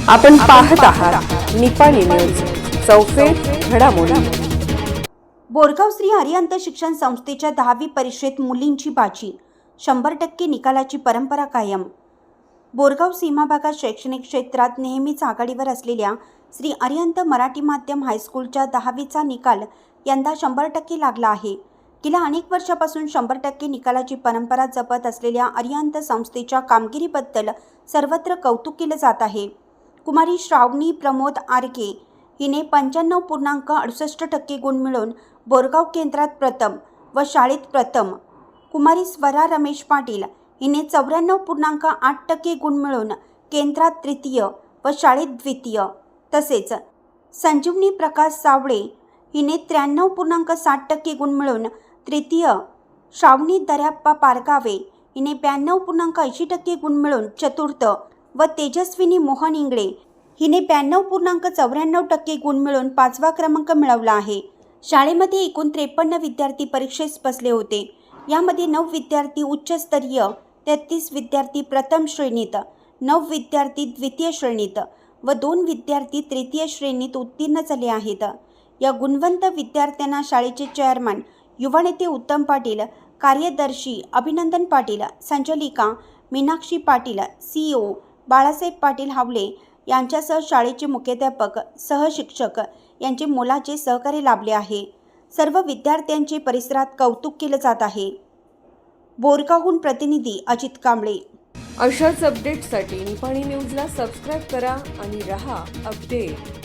आपण पाहत आहात निपाणी न्यूज, चौफेर घडामोडी। बोरगाव श्री हरिहंत शिक्षण संस्थेच्या 10वी परीक्षेत मुलींची बाजी, 100% निकालाची परंपरा कायम। बोरगाव सीमा भागात शैक्षणिक क्षेत्रात नेहमीच आघाडीवर असलेल्या श्री हरिहंत मराठी माध्यम हायस्कूलच्या 10वीचा निकाल यंदा 100% लागला आहे। गेल्या अनेक वर्षापासून 100% निकालाची परंपरा जपत असलेल्या हरिहंत संस्थेच्या कामगिरीबद्दल सर्वत्र कौतुक केले जात आहे। कुमारी श्रावणी प्रमोद आरके हिने 95.68% गुण मिळवून बोरगाव केंद्रात प्रथम व शाळेत प्रथम, कुमारी स्वरा रमेश पाटील हिने 94.8% गुण मिळवून केंद्रात तृतीय व शाळेत द्वितीय, तसेच संजीवनी प्रकाश सावळे हिने 93.60% गुण मिळवून तृतीय, श्रावणी दर्याप्पा पारगावे हिने 92.80% गुण मिळवून चतुर्थ व तेजस्विनी मोहन इंगळे हिने 92.94% गुण मिळवून 5वा क्रमांक मिळवला आहे। शाळेमध्ये एकूण 53 विद्यार्थी परीक्षेस बसले होते। यामध्ये 9 विद्यार्थी उच्चस्तरीय, 33 विद्यार्थी प्रथम श्रेणीत, 9 विद्यार्थी द्वितीय श्रेणीत व 2 विद्यार्थी तृतीय श्रेणीत उत्तीर्ण झाले आहेत। या गुणवंत विद्यार्थ्यांना शाळेचे चेअरमन युवा नेते उत्तम पाटील, कार्यदर्शी अभिनंदन पाटील, संचालिका मीनाक्षी पाटील, CEO बाळासाहेब पाटील हावले यांच्यासह शाळेचे मुख्याध्यापक, सहशिक्षक यांचे मोलाचे सहकार्य लाभले आहे। सर्व विद्यार्थ्यांचे परिसरात कौतुक केले जात आहे। बोरगावहून प्रतिनिधी अजित कांबळे। अशाच अपडेट्ससाठी निपाणी न्यूजला सबस्क्राईब करा आणि रहा अपडेट।